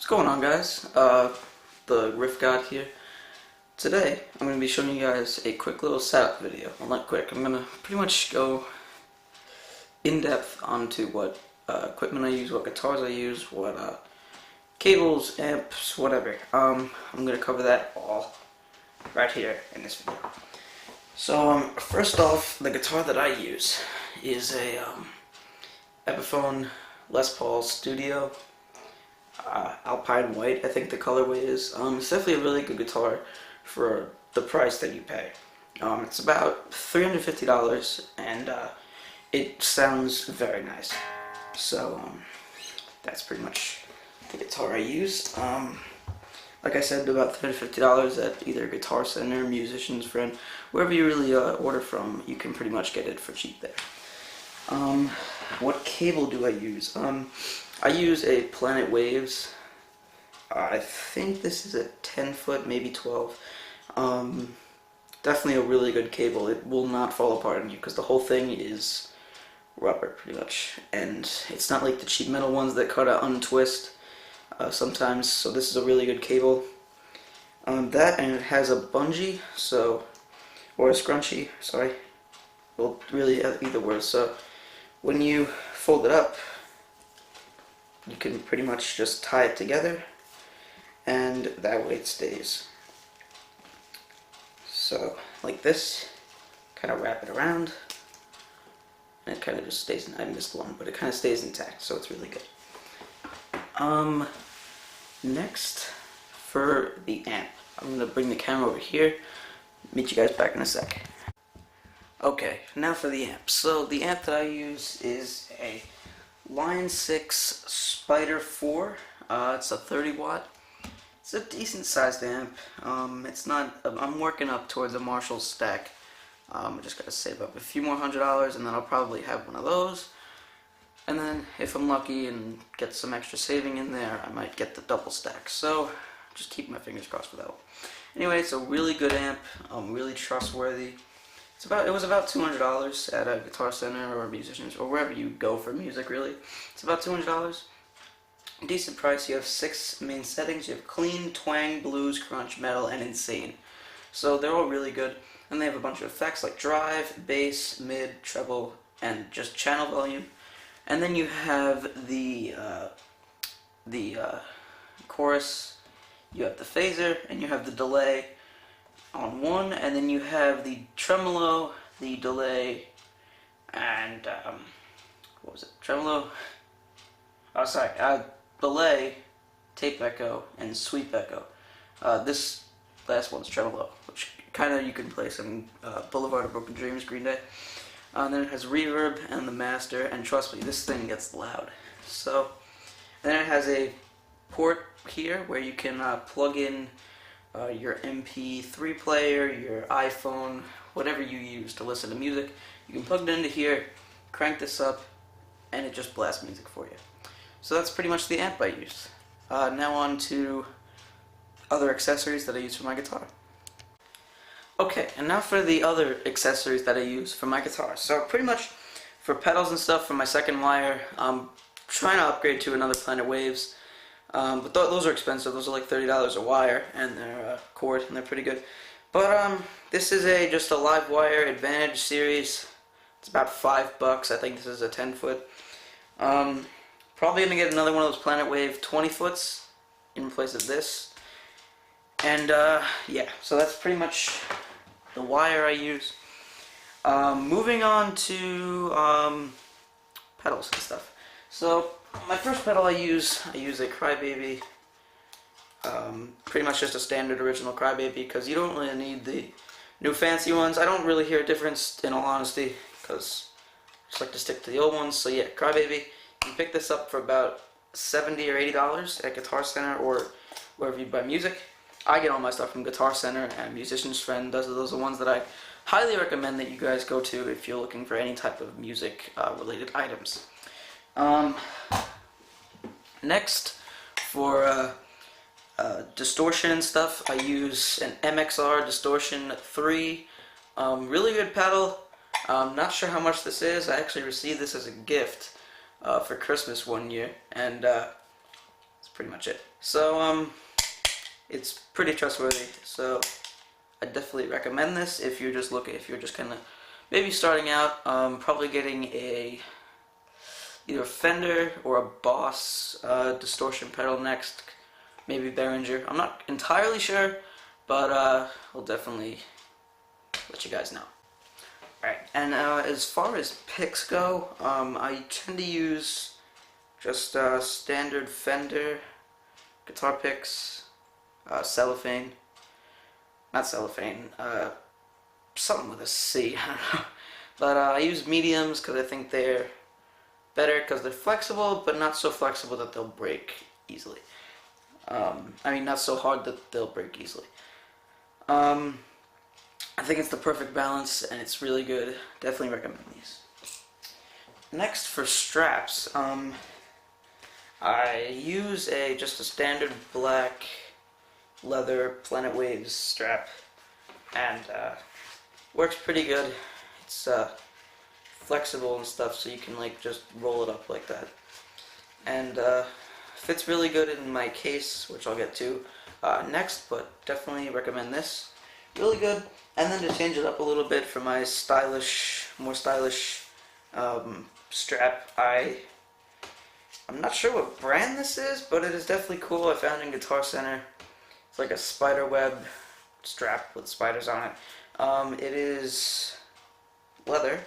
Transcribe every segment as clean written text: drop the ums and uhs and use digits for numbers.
What's going on, guys? The Riff God here. Today, I'm going to be showing you guys a quick little setup video. Well, not quick. I'm going to pretty much go in-depth onto what equipment I use, what guitars I use, what cables, amps, whatever. I'm going to cover that all right here in this video. So, first off, the guitar that I use is a Epiphone Les Paul Studio. Alpine White, I think the colorway is. It's definitely a really good guitar for the price that you pay. It's about $350 and it sounds very nice. So that's pretty much the guitar I use. Like I said, about $350 at either Guitar Center, Musician's Friend, wherever you really order from, you can pretty much get it for cheap there. What cable do I use? I use a Planet Waves. I think this is a 10 foot, maybe 12. Definitely a really good cable. It will not fall apart on you because the whole thing is rubber, pretty much. And it's not like the cheap metal ones that kind of untwist sometimes. So this is a really good cable. That, and it has a bungee, or a scrunchie, sorry. Well, really either word. So when you fold it up, you can pretty much just tie it together, and that way it stays. So, like this, kind of wrap it around, and it kind of just stays, I missed one, but it kind of stays intact, so it's really good. Next, for the amp, I'm going to bring the camera over here, meet you guys back in a sec. Okay, now for the amp. So, the amp that I use is a Line 6 Spider 4. It's a 30 watt. It's a decent sized amp. It's not. I'm working up towards a Marshall stack. I just gotta save up a few more $100, and then I'll probably have one of those. And then, if I'm lucky and get some extra saving in there, I might get the double stack. So, just keep my fingers crossed for that one. Anyway, it's a really good amp. Really trustworthy. It was about $200 at a Guitar Center or Musicians, or wherever you go for music, really. It's about $200. Decent price. You have 6 main settings. You have clean, twang, blues, crunch, metal, and insane. So they're all really good. And they have a bunch of effects like drive, bass, mid, treble, and just channel volume. And then you have the chorus, you have the phaser, and you have the delay on one, and then you have the tremolo, the delay, and what was it? Tremolo. Oh, sorry. Delay, tape echo, and sweep echo. This last one's tremolo, which kind of you can play some Boulevard of Broken Dreams, Green Day. Then it has reverb and the master, and trust me, this thing gets loud. So, then it has a port here where you can plug in your MP3 player, your iPhone, whatever you use to listen to music. You can plug it into here, crank this up, and it just blasts music for you. So that's pretty much the amp I use. Now on to other accessories that I use for my guitar. Okay, and now for the other accessories that I use for my guitar. So pretty much for pedals and stuff for my second wire, I'm trying to upgrade to another Planet Waves. But those are expensive. Those are like $30 a wire, and they're cord, and they're pretty good. But this is just a live wire Advantage series. It's about $5. I think this is a 10 foot. Probably gonna get another one of those Planet Wave 20 foots in place of this. And yeah, so that's pretty much the wire I use. Moving on to pedals and stuff. So my first pedal I use a Crybaby, pretty much just a standard original Crybaby, because you don't really need the new fancy ones. I don't really hear a difference, in all honesty, because I just like to stick to the old ones. So yeah, Crybaby. You can pick this up for about $70 or $80 at Guitar Center or wherever you buy music. I get all my stuff from Guitar Center and Musician's Friend. Those are the ones that I highly recommend that you guys go to if you're looking for any type of music related items. Next, for distortion and stuff, I use an MXR Distortion 3. Really good pedal. Not sure how much this is. I actually received this as a gift for Christmas one year, and it's pretty much it. So it's pretty trustworthy. So I definitely recommend this if you're just kind of maybe starting out. Probably getting either a Fender or a Boss distortion pedal next. Maybe Behringer. I'm not entirely sure, but I'll definitely let you guys know. Alright, and as far as picks go, I tend to use just standard Fender guitar picks, cellophane, not cellophane, something with a C, I don't know. But I use mediums because I think they're better because they're flexible, but not so flexible that they'll break easily. I mean, not so hard that they'll break easily. I think it's the perfect balance, and it's really good. Definitely recommend these. Next, for straps, I use just a standard black leather Planet Waves strap, and works pretty good. It's flexible and stuff, so you can like just roll it up like that, and fits really good in my case, which I'll get to next, but definitely recommend this. Really good. And then to change it up a little bit for my more stylish strap, I'm not sure what brand this is, but it is definitely cool. I found it in Guitar Center. It's like a spider web strap with spiders on it. It is leather.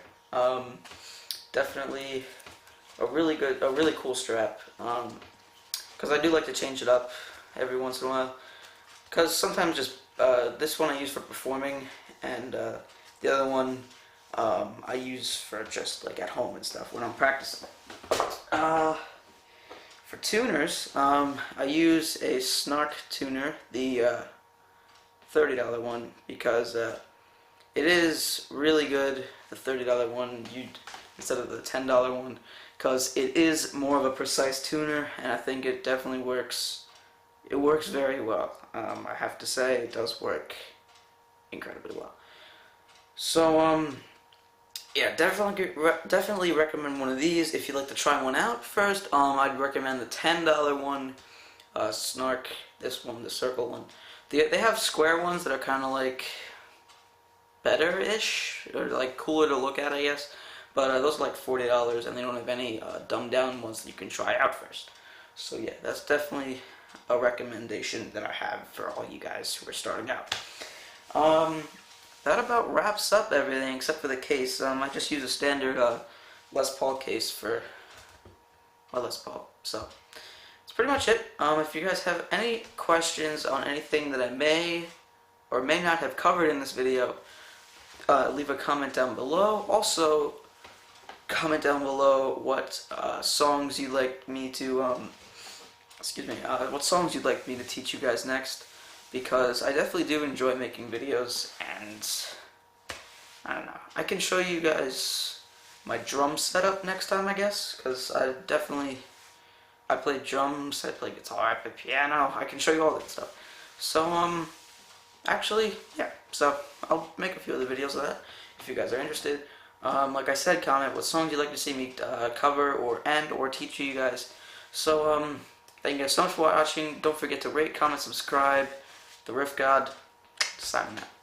Definitely a really cool strap. Because I do like to change it up every once in a while. Because sometimes just this one I use for performing, and the other one I use for just like at home and stuff when I'm practicing. For tuners, I use a Snark tuner, the $30 one, because it is really good, the $30 one, instead of the $10 one, because it is more of a precise tuner, and I think it definitely works. It works very well. I have to say, it does work incredibly well. So, yeah, definitely recommend one of these. If you'd like to try one out first, I'd recommend the $10 one, Snark, this one, the circle one. They have square ones that are kind of like better-ish, or like cooler to look at, I guess. But those are like $40, and they don't have any dumbed down ones that you can try out first. So yeah, that's definitely a recommendation that I have for all you guys who are starting out. That about wraps up everything except for the case. I just use a standard Les Paul case for my Les Paul. So that's pretty much it. If you guys have any questions on anything that I may or may not have covered in this video, leave a comment down below. Also, comment down below what songs you'd like me to what songs you'd like me to teach you guys next, because I definitely do enjoy making videos, and I don't know, I can show you guys my drum setup next time, I guess, because I play drums, I play guitar, I play piano, I can show you all that stuff. So, actually, yeah, so I'll make a few other videos of that if you guys are interested. Like I said, comment what songs you'd like to see me cover or teach you guys. So, thank you guys so much for watching. Don't forget to rate, comment, subscribe. The Riff God, signing out.